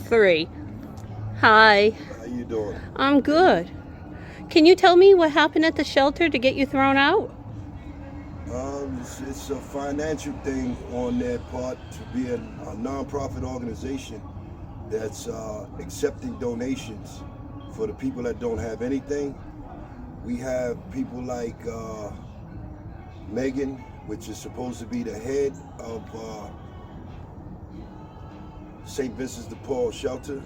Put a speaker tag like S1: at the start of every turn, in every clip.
S1: 3. Hi.
S2: How you doing?
S1: I'm good. Can you tell me what happened at the shelter to get you thrown out?
S2: It's a financial thing on their part to be a non-profit organization that's accepting donations for the people that don't have anything. We have people like Megan, which is supposed to be the head of St. Vincent de Paul shelter.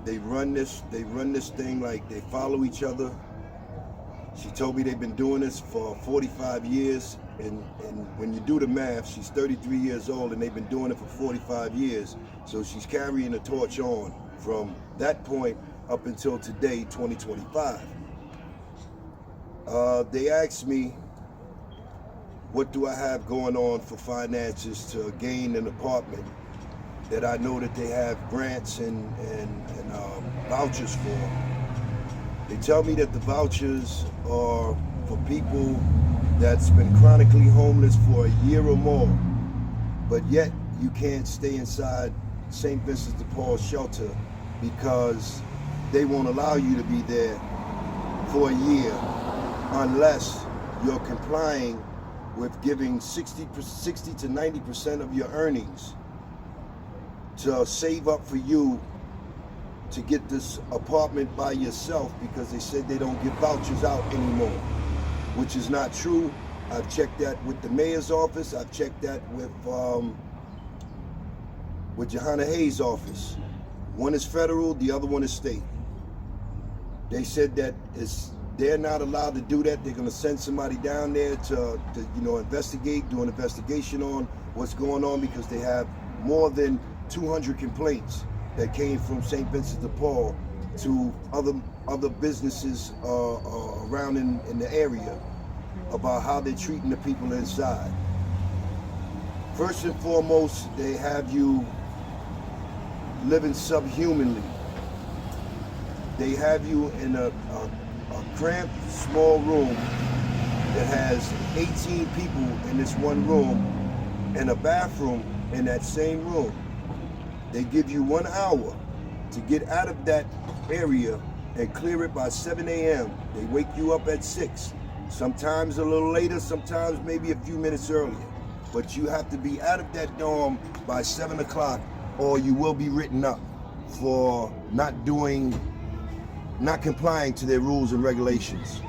S2: They run this thing like they follow each other. She told me they've been doing this for 45 years, and when you do the math, she's 33 years old and they've been doing it for 45 years. So she's carrying the torch on from that point up until today, 2025. They asked me, what do I have going on for finances to gain an apartment that I know that they have grants and vouchers for. They tell me that the vouchers are for people that's been chronically homeless for a year or more, but yet you can't stay inside St. Vincent de Paul shelter because they won't allow you to be there for a year unless you're complying with giving 60 to 90% of your earnings to save up for you to get this apartment by yourself, because they said they don't give vouchers out anymore, which is not true. I've checked that with the mayor's office. I've checked that with Johanna Hayes' office. One is federal, the other one is state. They said that they're not allowed to do that. They're going to send somebody down there to investigate, do an investigation on what's going on, because they have more than 200 complaints that came from St. Vincent de Paul to other businesses around in the area about how they're treating the people inside. First and foremost, they have you living subhumanly. They have you in a cramped, small room that has 18 people in this one room and a bathroom in that same room. They give you 1 hour to get out of that area and clear it by 7 a.m. They wake you up at 6, sometimes a little later, sometimes maybe a few minutes earlier. But you have to be out of that dorm by 7 o'clock or you will be written up for not complying to their rules and regulations.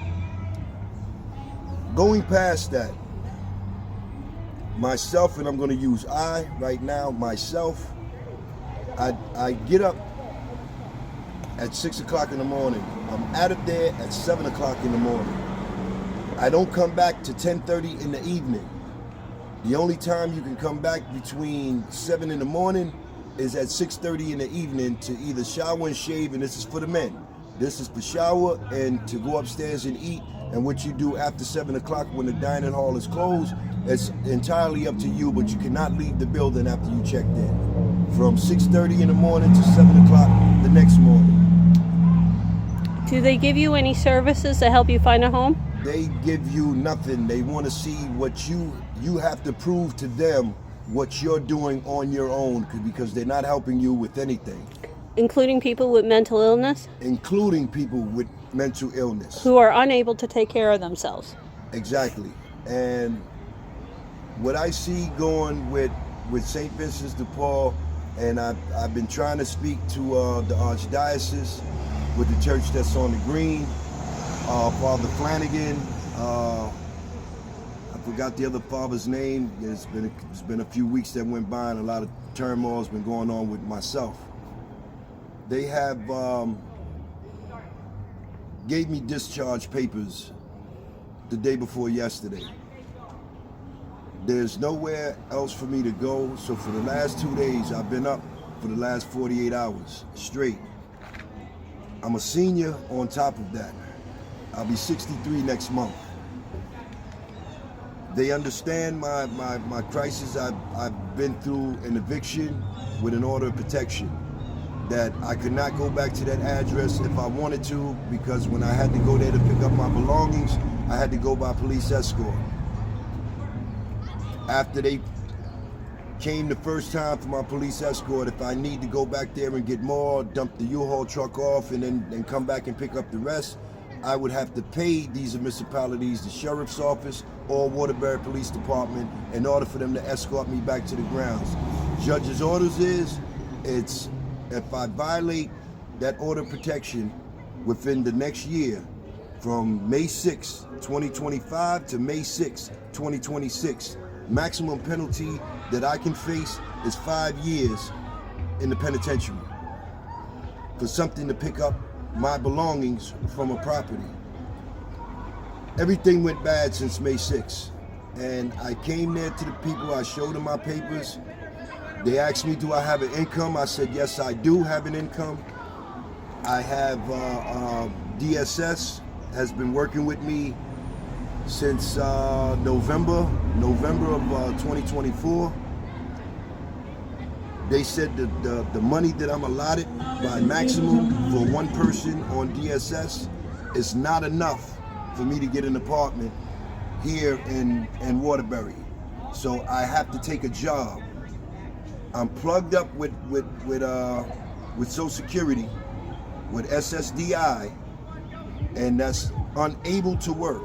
S2: Going past that, myself, and I'm going to use I right now, myself, I get up at 6 o'clock in the morning. I'm out of there at 7 o'clock in the morning. I don't come back to 10:30 in the evening. The only time you can come back between 7 in the morning is at 6:30 in the evening to either shower and shave, and this is for the men. This is for shower and to go upstairs and eat. And what you do after 7 o'clock when the dining hall is closed, it's entirely up to you, but you cannot leave the building after you checked in. From 6:30 in the morning to 7 o'clock the next morning.
S1: Do they give you any services to help you find a home?
S2: They give you nothing. They want to see what you have to prove to them what you're doing on your own, because they're not helping you with anything.
S1: Including people with mental illness?
S2: Including people with mental illness.
S1: Who are unable to take care of themselves.
S2: Exactly. And what I see going with St. Vincent de Paul, and I've been trying to speak to the Archdiocese with the church that's on the green, Father Flanagan, I forgot the other father's name. It's been a few weeks that went by and a lot of turmoil has been going on with myself. They have gave me discharge papers the day before yesterday. There's nowhere else for me to go, so for the last 2 days, I've been up for the last 48 hours straight. I'm a senior on top of that. I'll be 63 next month. They understand my crisis. I've been through an eviction with an order of protection, that I could not go back to that address if I wanted to, because when I had to go there to pick up my belongings, I had to go by police escort. After they came the first time for my police escort. If I need to go back there and get more, dump the U-Haul truck off and then come back and pick up the rest, I would have to pay these municipalities, the sheriff's office or Waterbury Police Department, in order for them to escort me back to the grounds. Judge's orders is, it's if I violate that order of protection within the next year, from May 6, 2025 to May 6, 2026, maximum penalty that I can face is 5 years in the penitentiary for something to pick up my belongings from a property. Everything went bad since May 6th, and I came there to the people, I showed them my papers. They asked me, do I have an income? I said, yes, I do have an income. I have DSS has been working with me since November of 2024. They said that the money that I'm allotted by maximum for one person on DSS is not enough for me to get an apartment here in Waterbury. So I have to take a job. I'm plugged up with Social Security, with SSDI, and that's unable to work.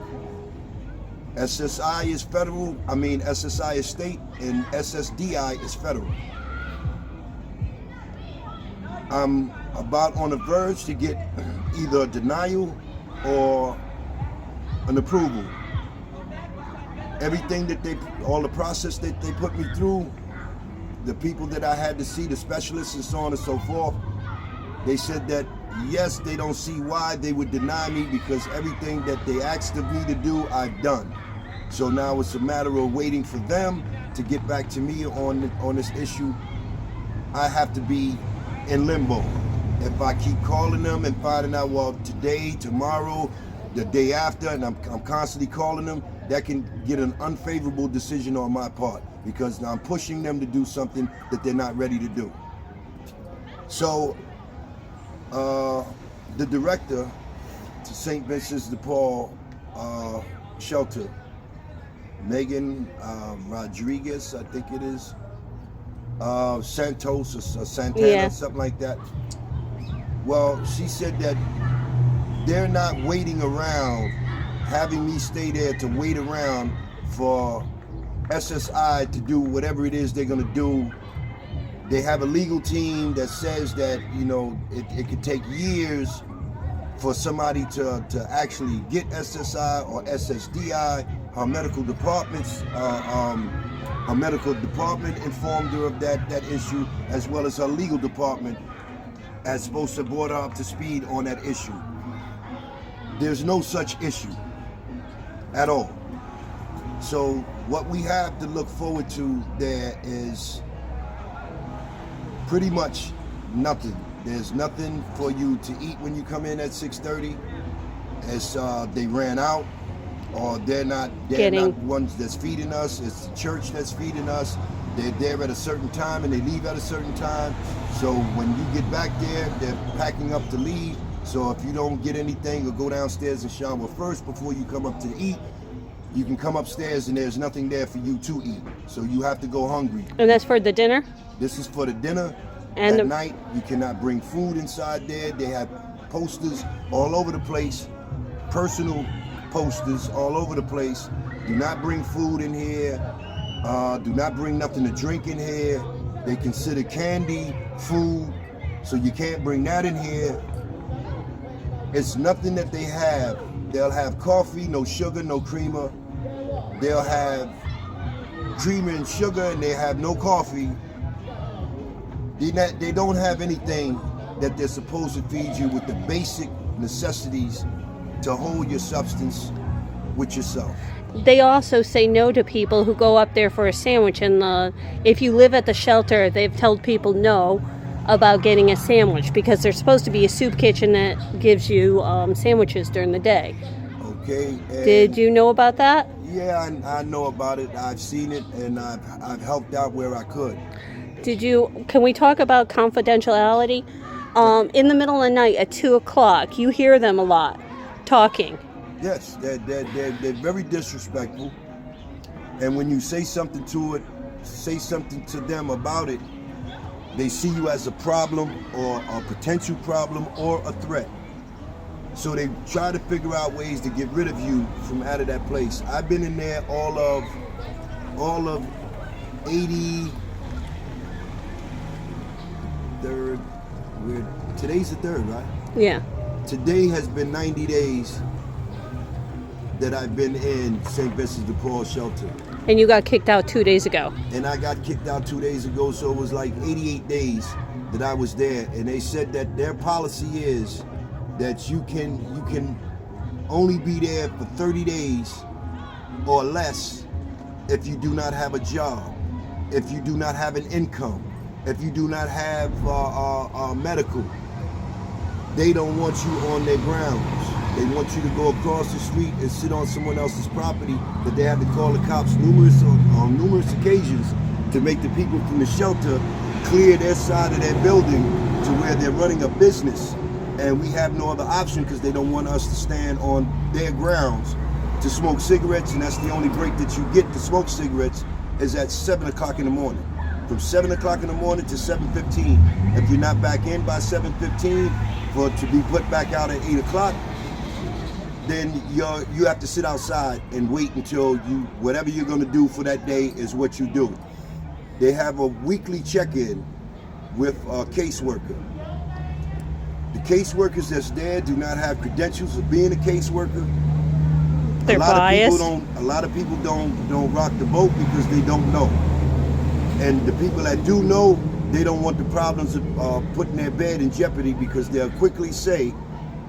S2: SSI is federal, SSI is state, and SSDI is federal. I'm about on the verge to get either a denial or an approval. Everything that all the process that they put me through, the people that I had to see, the specialists and so on and so forth, they said that yes, they don't see why they would deny me because everything that they asked of me to do, I've done. So now it's a matter of waiting for them to get back to me on this issue. I have to be in limbo. If I keep calling them and finding out, well, today, tomorrow, the day after, and I'm constantly calling them, that can get an unfavorable decision on my part because I'm pushing them to do something that they're not ready to do. So the director to St. Vincent de Paul shelter, Megan Rodriguez, I think it is, Santos or Santana,
S1: yeah,
S2: something like that. Well, she said that they're not waiting around, having me stay there to wait around for SSI to do whatever it is they're gonna do. They have a legal team that says that, you know, it could take years for somebody to actually get SSI or SSDI. Her medical departments, her medical department informed her of that issue, as well as her legal department as supposed to brought her up to speed on that issue. There's no such issue at all. So what we have to look forward to there is pretty much nothing. There's nothing for you to eat when you come in at 6:30. As they ran out, or they're not ones that's feeding us. It's the church that's feeding us. They're there at a certain time and they leave at a certain time. So when you get back there, they're packing up to leave. So if you don't get anything or go downstairs and shower first before you come up to eat, you can come upstairs and there's nothing there for you to eat. So you have to go hungry.
S1: And that's for the dinner?
S2: This is for the dinner.
S1: And
S2: at night, you cannot bring food inside there. They have posters all over the place, personal posters all over the place. Do not bring food in here. Do not bring nothing to drink in here. They consider candy food, so you can't bring that in here. It's nothing that they have. They'll have coffee, no sugar, no creamer. They'll have creamer and sugar, and they have no coffee. They don't have anything that they're supposed to feed you with the basic necessities to hold your substance with yourself.
S1: They also say no to people who go up there for a sandwich, and if you live at the shelter, they've told people no about getting a sandwich because there's supposed to be a soup kitchen that gives you sandwiches during the day.
S2: Okay.
S1: Did you know about that?
S2: Yeah, I know about it. I've seen it, and I've helped out where I could.
S1: Can we talk about confidentiality? In the middle of the night at 2 o'clock, you hear them a lot talking.
S2: Yes, they're very disrespectful. And when you say something to it, say something to them about it, they see you as a problem or a potential problem or a threat. So they try to figure out ways to get rid of you from out of that place. I've been in there all of 80. Today's the 3rd, right?
S1: Yeah.
S2: Today has been 90 days that I've been in St. Vincent de Paul shelter.
S1: And you got kicked out 2 days ago.
S2: And I got kicked out 2 days ago, so it was like 88 days that I was there. And they said that their policy is that you can only be there for 30 days or less if you do not have a job, if you do not have an income, if you do not have medical. They don't want you on their grounds. They want you to go across the street and sit on someone else's property that they have to call the cops on numerous occasions to make the people from the shelter clear their side of their building to where they're running a business. And we have no other option because they don't want us to stand on their grounds to smoke cigarettes, and that's the only break that you get to smoke cigarettes is at 7 o'clock in the morning. From 7 o'clock in the morning to 7:15. If you're not back in by 7:15 to be put back out at 8 o'clock, then you have to sit outside and wait until whatever you're going to do for that day is what you do. They have a weekly check-in with a caseworker. The caseworkers that's there do not have credentials of being a caseworker.
S1: They're biased.
S2: A lot of people don't rock the boat because they don't know. And the people that do know, they don't want the problems of putting their bed in jeopardy because they'll quickly say,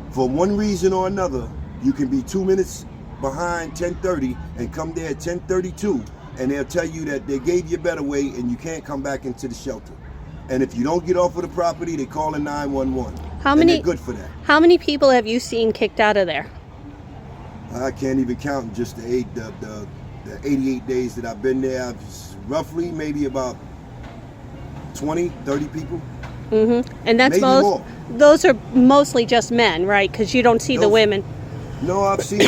S2: for one reason or another, you can be 2 minutes behind 10:30 and come there at 10:32, and they'll tell you that they gave you a better way and you can't come back into the shelter. And if you don't get off of the property, they call in 911. They're good for that.
S1: How many people have you seen kicked out of there?
S2: I can't even count just the 88 days that I've been there. Roughly maybe about 20, 30 people.
S1: Mm-hmm. And that's
S2: maybe more.
S1: Those are mostly just men, right? Because you don't see the women.
S2: No, I've seen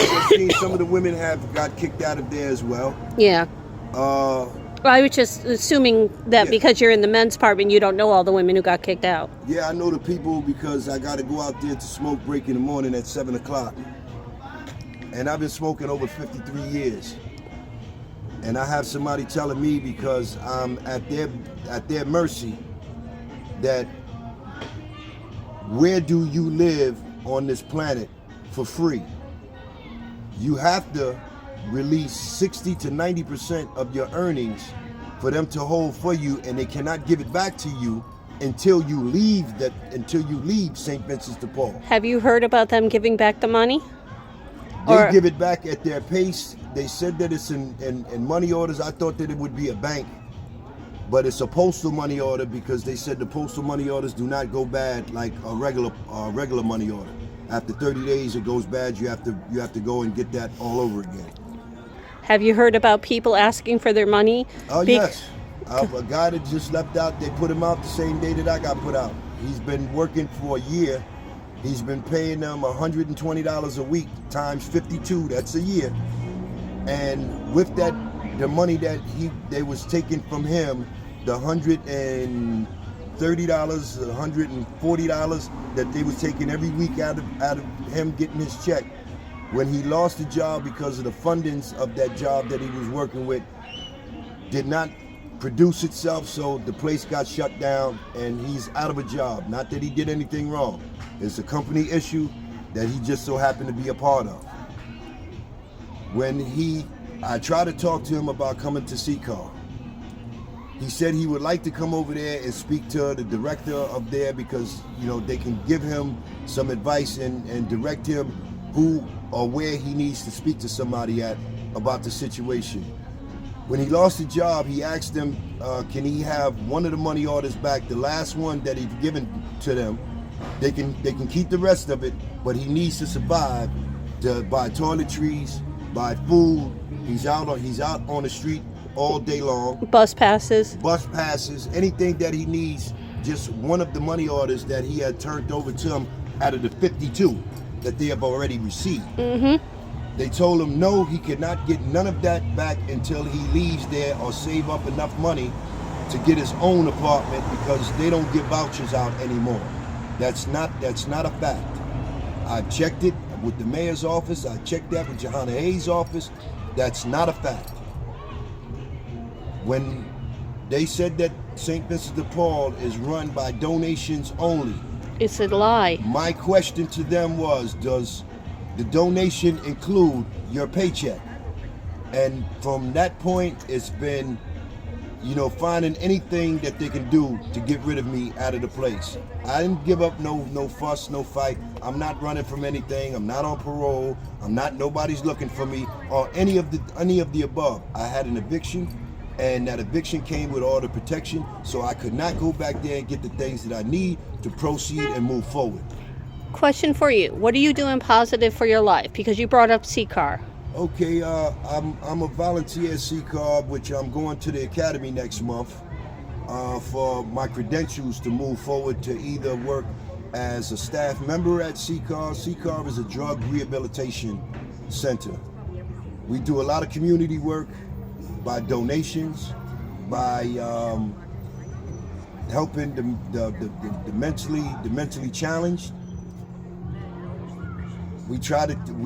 S2: some of the women have got kicked out of there as well.
S1: Yeah. I was just assuming that because you're in the men's department, you don't know all the women who got kicked out.
S2: Yeah, I know the people because I got to go out there to smoke break in the morning at 7 o'clock. And I've been smoking over 53 years. And I have somebody telling me because I'm at their mercy that where do you live on this planet for free? You have to release 60 to 90% of your earnings for them to hold for you, and they cannot give it back to you until you leave St. Vincent de Paul.
S1: Have you heard about them giving back the money?
S2: They give it back at their pace. They said that it's in money orders. I thought that it would be a bank, but it's a postal money order because they said the postal money orders do not go bad like a regular money order. After 30 days, it goes bad. You have to go and get that all over again.
S1: Have you heard about people asking for their money?
S2: Oh, yes. A guy that just left out, they put him out the same day that I got put out. He's been working for a year. He's been paying them $120 a week times 52. That's a year. And with that, the money that they was taking from him, the $130, $140 that they was taking every week out of him getting his check. When he lost the job because of the fundings of that job that he was working with, did not produce itself, so the place got shut down and he's out of a job. Not that he did anything wrong. It's a company issue that he just so happened to be a part of. I tried to talk to him about coming to CCAR. He said he would like to come over there and speak to the director of there because, they can give him some advice and direct him who or where he needs to speak to somebody at about the situation. When he lost the job, he asked them, can he have one of the money orders back, the last one that he's given to them. They can keep the rest of it, but he needs to survive to buy toiletries, buy food. He's out on the street all day long. Bus passes, anything that he needs, just one of the money orders that he had turned over to him out of the 52 that they have already received.
S1: Mm-hmm.
S2: They told him no, he could not get none of that back until he leaves there or save up enough money to get his own apartment, because they don't give vouchers out anymore. That's not a fact. I checked it with the mayor's office. I checked that with Johanna Hayes' office. That's not a fact. When they said that St. Vincent de Paul is run by donations only,
S1: It's a lie.
S2: my question to them was, does the donation include your paycheck? And from that point, it's been, finding anything that they can do to get rid of me out of the place. I didn't give up no fuss, no fight. I'm not running from anything. I'm not on parole. Nobody's looking for me or any of the above. I had an eviction, and that eviction came with all the protection, so I could not go back there and get the things that I need to proceed and move forward.
S1: Question for you. What are you doing positive for your life? Because you brought up CCAR.
S2: Okay, I'm a volunteer at CCAR, which I'm going to the academy next month for my credentials to move forward to either work as a staff member at CCAR. CCAR is a drug rehabilitation center. We do a lot of community work by donations, by helping the mentally challenged. We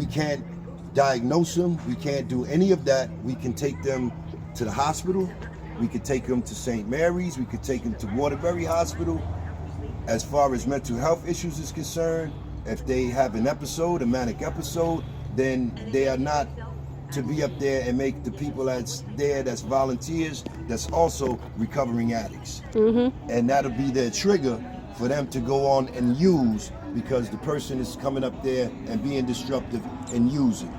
S2: can't diagnose them. We can't do any of that. We can take them to the hospital. We could take them to St. Mary's. We could take them to Waterbury Hospital. As far as mental health issues is concerned, if they have an episode, a manic episode, then they are not to be up there and make the people that's there, that's volunteers, that's also recovering addicts. Mm-hmm. And that'll be their trigger for them to go on and use, because the person is coming up there and being disruptive and using.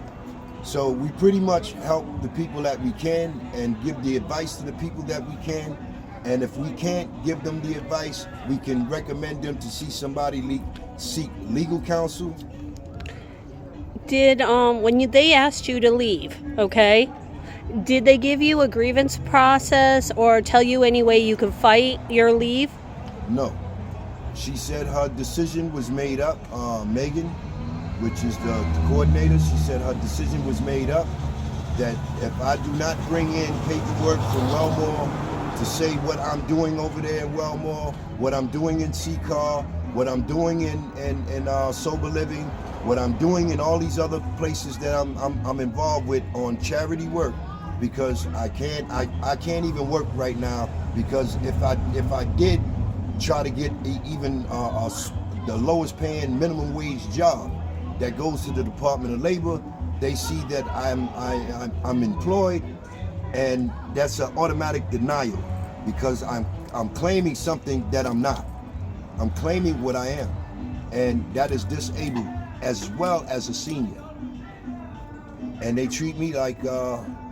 S2: So we pretty much help the people that we can and give the advice to the people that we can. And if we can't give them the advice, we can recommend them to see somebody, seek legal counsel.
S1: Did they asked you to leave, okay? Did they give you a grievance process or tell you any way you could fight your leave?
S2: No. She said her decision was made up. Megan, which is the coordinator, she said her decision was made up that if I do not bring in paperwork from Wellmore to say what I'm doing over there in Wellmore, what I'm doing in CCAR, what I'm doing in sober living, what I'm doing in all these other places that I'm involved with on charity work, because I can't even work right now, because if I did try to get even the lowest paying minimum wage job that goes to the Department of Labor, they see that I'm employed, and that's an automatic denial, because I'm claiming something that I'm not. I'm claiming what I am, and that is disabled as well as a senior. And they treat me like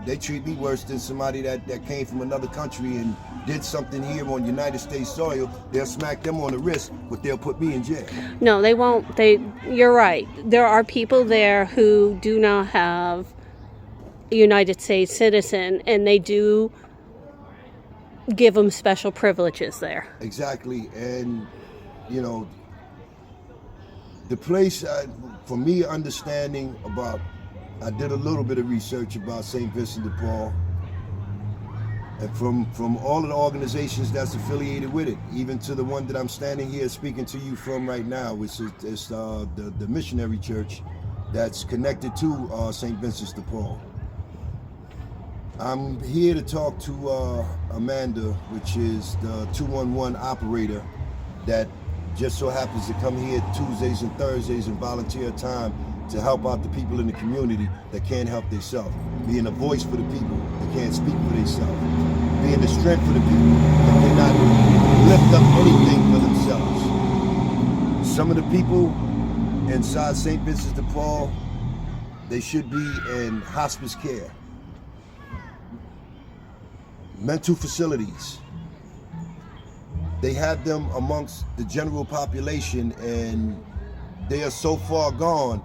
S2: they treat me worse than somebody that came from another country and did something here on United States soil. They'll smack them on the wrist, but they'll put me in jail.
S1: No, they won't. You're right. There are people there who do not have a United States citizen, and they do give them special privileges there.
S2: Exactly. And the place, for me, understanding about, I did a little bit of research about St. Vincent de Paul, and from all of the organizations that's affiliated with it, even to the one that I'm standing here speaking to you from right now, which is the missionary church that's connected to St. Vincent de Paul. I'm here to talk to Amanda, which is the 211 operator that just so happens to come here Tuesdays and Thursdays and volunteer time to help out the people in the community that can't help themselves, being a voice for the people that can't speak for themselves, being the strength for the people that cannot lift up anything for themselves. Some of the people inside St. Vincent de Paul, they should be in hospice care, mental facilities. They have them amongst the general population, and they are so far gone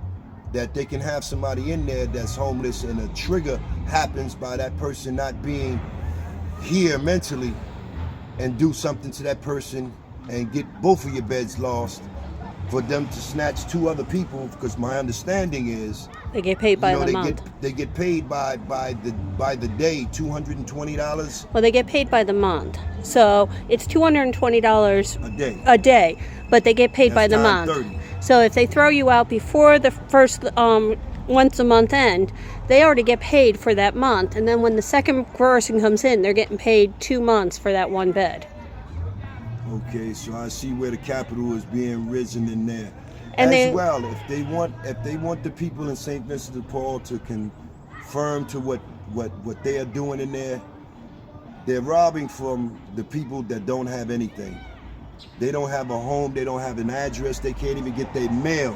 S2: that they can have somebody in there that's homeless, and a trigger happens by that person not being here mentally, and do something to that person and get both of your beds lost for them to snatch two other people, because my understanding is
S1: They get paid by the
S2: they
S1: month.
S2: they get paid by the day, $220
S1: Well, they get paid by the month. So it's $220
S2: a day.
S1: a day, but they get paid by the
S2: That's
S1: month.
S2: 930.
S1: So if they throw you out before the first once a month end, they already get paid for that month. And then when the second person comes in, they're getting paid 2 months for that one bed.
S2: Okay, so I see where the capital is being risen in there.
S1: And
S2: As
S1: they-
S2: well, if they want the people in St. Vincent de Paul to confirm to what they are doing in there, they're robbing from the people that don't have anything. They don't have a home, they don't have an address, they can't even get their mail.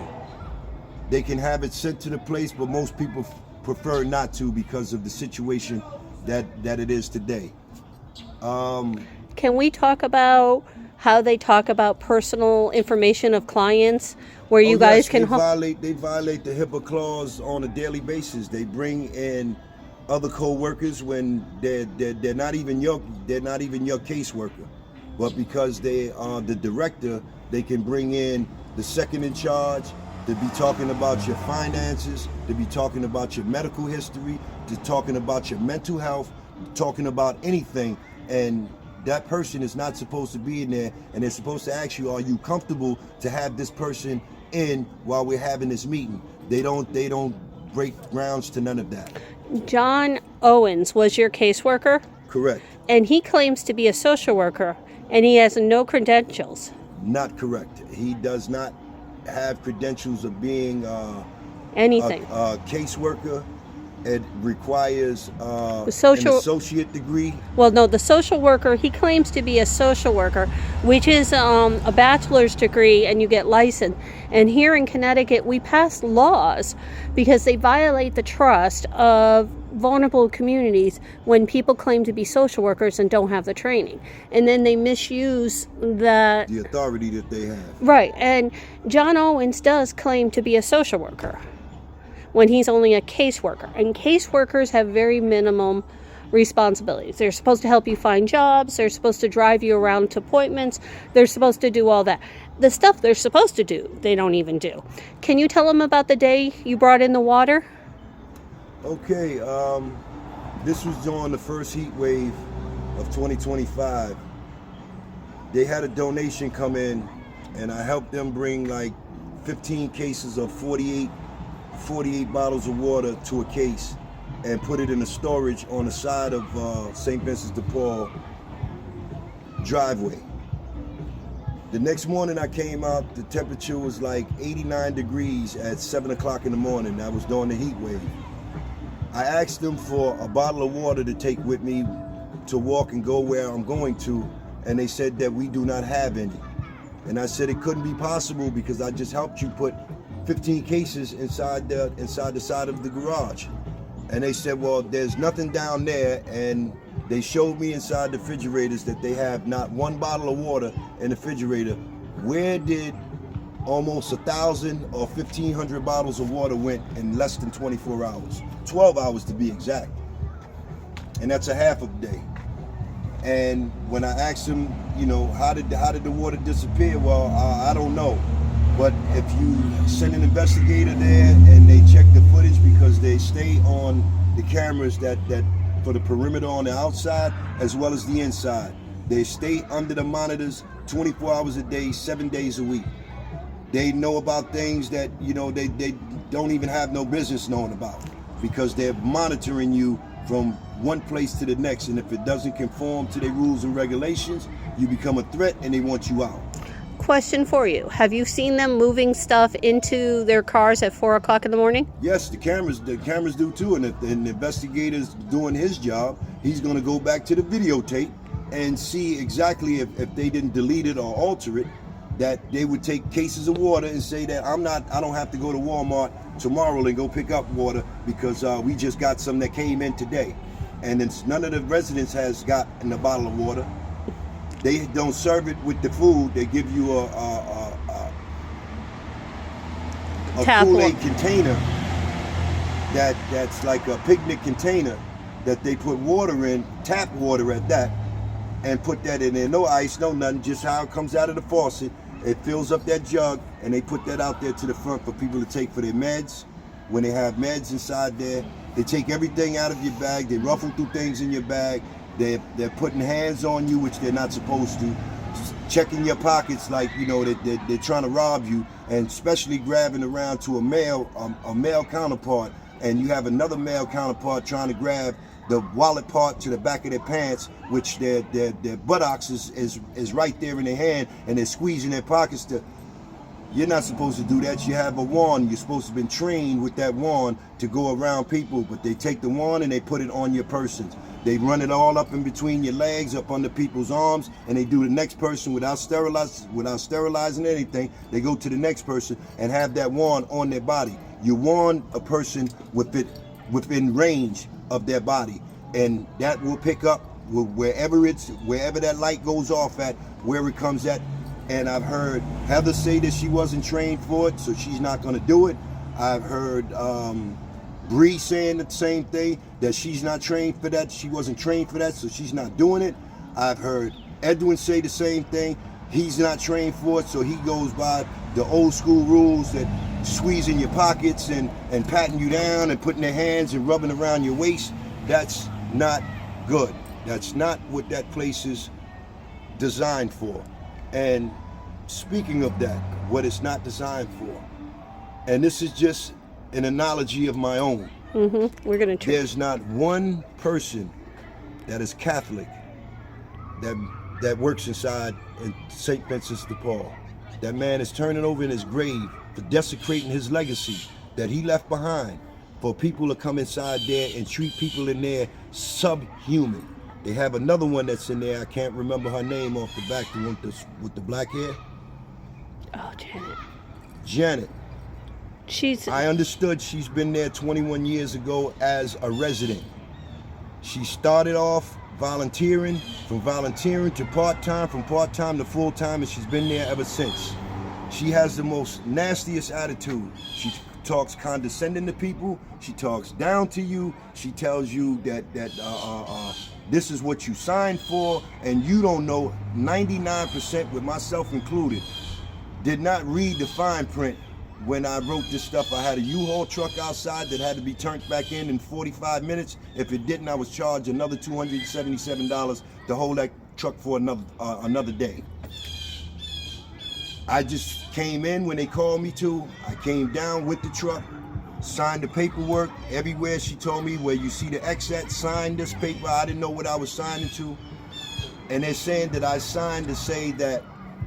S2: They can have it sent to the place, but most people prefer not to because of the situation that it is today.
S1: Can we talk about how they talk about personal information of clients, where you guys can
S2: they violate the HIPAA clause on a daily basis. They bring in other co-workers when they're not even your caseworker, but because they are the director, they can bring in the second in charge to be talking about your finances, to be talking about your medical history, to talking about your mental health, talking about anything. And that person is not supposed to be in there, and they're supposed to ask you, are you comfortable to have this person in while we're having this meeting? They don't break grounds to none of that.
S1: John Owens was your caseworker,
S2: Correct.
S1: and he claims to be a social worker, and he has no credentials.
S2: Not correct. He does not have credentials of being
S1: Anything.
S2: a caseworker. It requires an
S1: social-
S2: associate degree.
S1: Well, no, the social worker, he claims to be a social worker, which is a bachelor's degree, and you get licensed. And here in Connecticut, we pass laws because they violate the trust of vulnerable communities when people claim to be social workers and don't have the training. And then they misuse the
S2: authority that they have.
S1: Right, and John Owens does claim to be a social worker when he's only a caseworker. And caseworkers have very minimum responsibilities. They're supposed to help you find jobs. They're supposed to drive you around to appointments. They're supposed to do all that. The stuff they're supposed to do, they don't even do. Can you tell them about the day you brought in the water?
S2: Okay, this was during the first heat wave of 2025. They had a donation come in, and I helped them bring like 15 cases of 48 bottles of water to a case and put it in a storage on the side of St. Vincent de Paul driveway. The next morning I came out, the temperature was like 89 degrees at 7 o'clock in the morning. That was during the heat wave. I asked them for a bottle of water to take with me to walk and go where I'm going to, and they said that we do not have any. And I said it couldn't be possible because I just helped you put 15 cases inside the side of the garage. And they said, well, there's nothing down there. And they showed me inside the refrigerators that they have not one bottle of water in the refrigerator. Where did almost 1,000 or 1,500 bottles of water went in less than 24 hours? 12 hours to be exact. And that's a half of the day. And when I asked them, you know, how did the water disappear? Well, I don't know. But if you send an investigator there and they check the footage, because they stay on the cameras that for the perimeter on the outside as well as the inside. They stay under the monitors 24 hours a day, 7 days a week. They know about things that, you know, they don't even have no business knowing about, because they're monitoring you from one place to the next. And if it doesn't conform to their rules and regulations, you become a threat and they want you out.
S1: Question for you. Have you seen them moving stuff into their cars at 4 o'clock in the morning?
S2: Yes, the cameras do too. And if the investigator's doing his job, he's going to go back to the videotape and see exactly if they didn't delete it or alter it, that they would take cases of water and say that I don't have to go to Walmart tomorrow and go pick up water because we just got some that came in today. And then none of the residents has gotten a bottle of water. They don't serve it with the food. They give you a Kool-Aid container that's like a picnic container that they put water in, tap water at that, and put that in there. No ice, no nothing, just how it comes out of the faucet. It fills up that jug, and they put that out there to the front for people to take for their meds, when they have meds inside there. They take everything out of your bag. They ruffle through things in your bag. They're putting hands on you, which they're not supposed to. Checking your pockets like, you know, they're trying to rob you, and especially grabbing around to a male counterpart, and you have another male counterpart trying to grab the wallet part to the back of their pants, which their buttocks is right there in their hand, and they're squeezing their pockets to. You're not supposed to do that. You have a wand. You're supposed to have been trained with that wand to go around people, but they take the wand and they put it on your persons. They run it all up in between your legs, up under people's arms, and they do the next person without sterilizing anything. They go to the next person and have that wand on their body. You wand a person within range of their body, and that will pick up wherever that light goes off at, where it comes at. And I've heard Heather say that she wasn't trained for it, so she's not going to do it. I've heard Bree saying the same thing, that she's not trained for that. She wasn't trained for that, so she's not doing it. I've heard Edwin say the same thing. He's not trained for it, so he goes by the old school rules that squeezing your pockets and patting you down and putting their hands and rubbing around your waist. That's not good. That's not what that place is designed for. And speaking of that, what it's not designed for, and this is just an analogy of my own.
S1: We're gonna try.
S2: There's not one person that is Catholic that works inside in St. Vincent de Paul. That man is turning over in his grave for desecrating his legacy that he left behind for people to come inside there and treat people in there subhuman. They have another one that's in there. I can't remember her name off the back, the one with the black hair.
S1: Oh, Janet.
S2: Janet.
S1: She's.
S2: I understood she's been there 21 years ago as a resident. She started off volunteering, from volunteering to part-time, from part-time to full-time, and she's been there ever since. She has the most nastiest attitude. She talks condescending to people. She talks down to you. She tells you that this is what you signed for, and you don't know. 99%, with myself included, did not read the fine print. When I wrote this stuff, I had a U-Haul truck outside that had to be turned back in 45 minutes. If it didn't, I was charged another $277 to hold that truck for another day. I just came in when they called me to. I came down with the truck, signed the paperwork. Everywhere she told me, where you see the X at, sign this paper. I didn't know what I was signing to. And they're saying that I signed to say that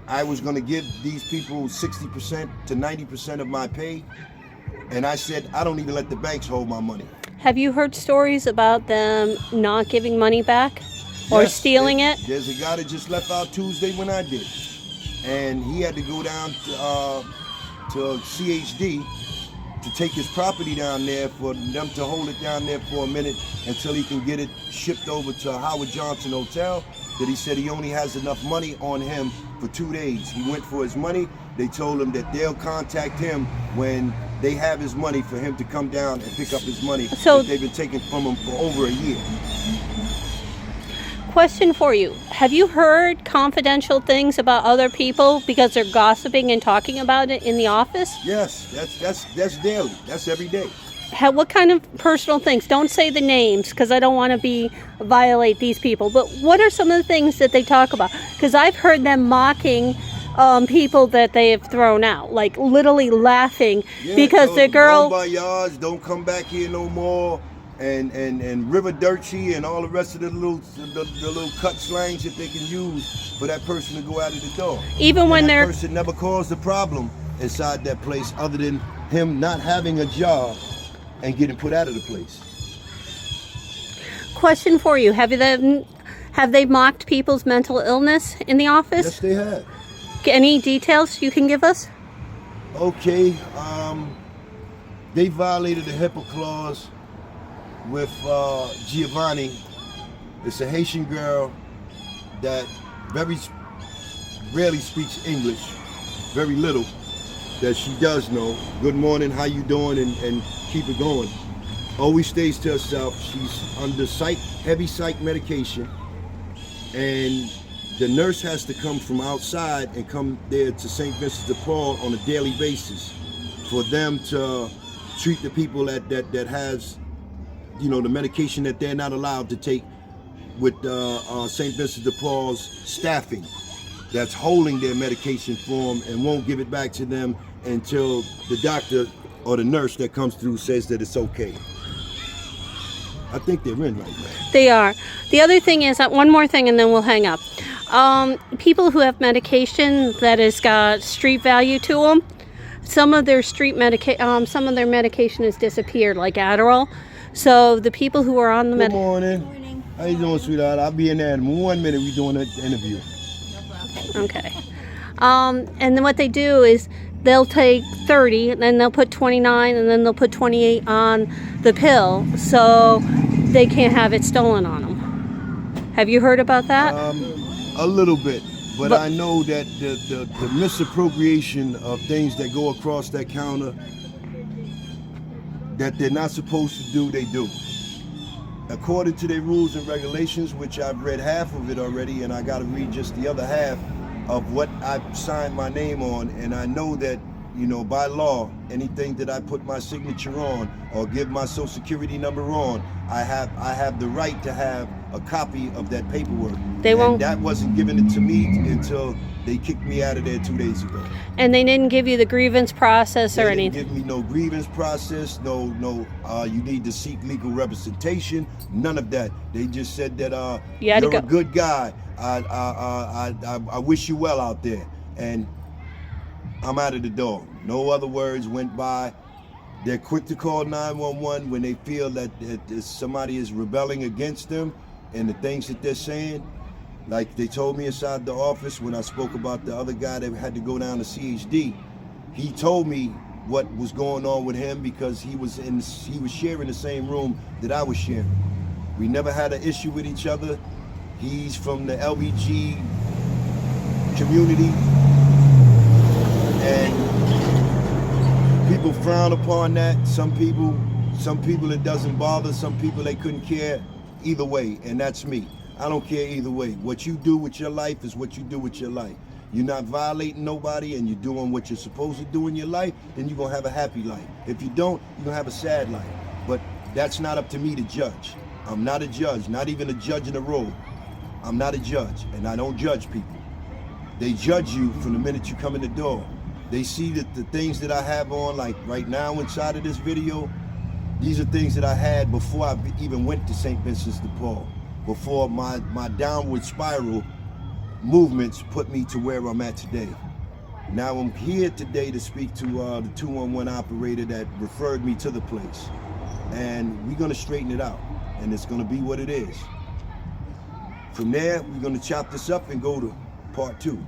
S2: I was going to give these people 60% to 90% of my pay. And I said, I don't even let the banks hold my money.
S1: Have you heard stories about them not giving money back or stealing it?
S2: There's a guy that just left out Tuesday when I did. And he had to go down to CHD to take his property down there, for them to hold it down there for a minute until he can get it shipped over to Howard Johnson Hotel. That he said he only has enough money on him for 2 days. He went for his money. They told him that they'll contact him when they have his money for him to come down and pick up his money
S1: So,
S2: that they've been taking from him for over a year.
S1: Question for you. Have you heard confidential things about other people because they're gossiping and talking about it in the office?
S2: Yes, that's daily. That's every day.
S1: What kind of personal things? Don't say the names, because I don't want to violate these people. But what are some of the things that they talk about? Because I've heard them mocking people that they have thrown out, like literally laughing because the girl.
S2: Bon voyage, don't come back here no more, and Riverdirty and all the rest of the little cut slangs that they can use for that person to go out of the door.
S1: Even when
S2: that person never caused a problem inside that place, other than him not having a job and getting put out of the place.
S1: Question for you: Have they mocked people's mental illness in the office?
S2: Yes, they have.
S1: Any details you can give us?
S2: Okay, they violated the HIPAA clause with Giovanni. It's a Haitian girl that very rarely speaks English, very little that she does know. Good morning, how you doing, and keep it going. Always stays to herself. She's under heavy psych medication, and the nurse has to come from outside and come there to St. Vincent de Paul on a daily basis for them to treat the people that has, you know, the medication that they're not allowed to take with St. Vincent de Paul's staffing that's holding their medication for them and won't give it back to them until the doctor or the nurse that comes through says that it's okay. I think they're in right now.
S1: They are. The other thing is that one more thing, and then we'll hang up. People who have medication that has got street value to them, some of their some of their medication has disappeared, like Adderall. So the people who are on the
S2: Good morning. How you doing, sweetheart? I'll be in there in 1 minute. We're doing an interview.
S1: Okay. And then what they do is they'll take 30, and then they'll put 29, and then they'll put 28 on the pill, so they can't have it stolen on them. Have you heard about that?
S2: A little bit, but I know that the misappropriation of things that go across that counter that they're not supposed to do, they do. According to their rules and regulations, which I've read half of it already, and I got to read just the other half of what I've signed my name on, and I know that, you know, by law, anything that I put my signature on or give my social security number on, I have the right to have a copy of that paperwork. And that wasn't given it to me until they kicked me out of there 2 days ago.
S1: And they didn't give you the grievance process or anything?
S2: They didn't give me no grievance process, no, you need to seek legal representation, none of that. They just said that you're a good guy. I wish you well out there. And I'm out of the door. No other words went by. They're quick to call 911 when they feel that somebody is rebelling against them and the things that they're saying. Like they told me inside the office when I spoke about the other guy that had to go down to CHD. He told me what was going on with him because he was sharing the same room that I was sharing. We never had an issue with each other. He's from the LBG community, and people frown upon that. Some people it doesn't bother. Some people they couldn't care either way, and that's me. I don't care either way. What you do with your life is what you do with your life. You're not violating nobody and you're doing what you're supposed to do in your life, then you're gonna have a happy life. If you don't, you're gonna have a sad life. But that's not up to me to judge. I'm not a judge, not even a judge in a robe. I'm not a judge, and I don't judge people. They judge you from the minute you come in the door. They see that the things that I have on, like right now inside of this video, these are things that I had before I even went to St. Vincent de Paul, before my downward spiral movements put me to where I'm at today. Now I'm here today to speak to the 211 operator that referred me to the place. And we're gonna straighten it out, and it's gonna be what it is. From there, we're gonna chop this up and go to part 2.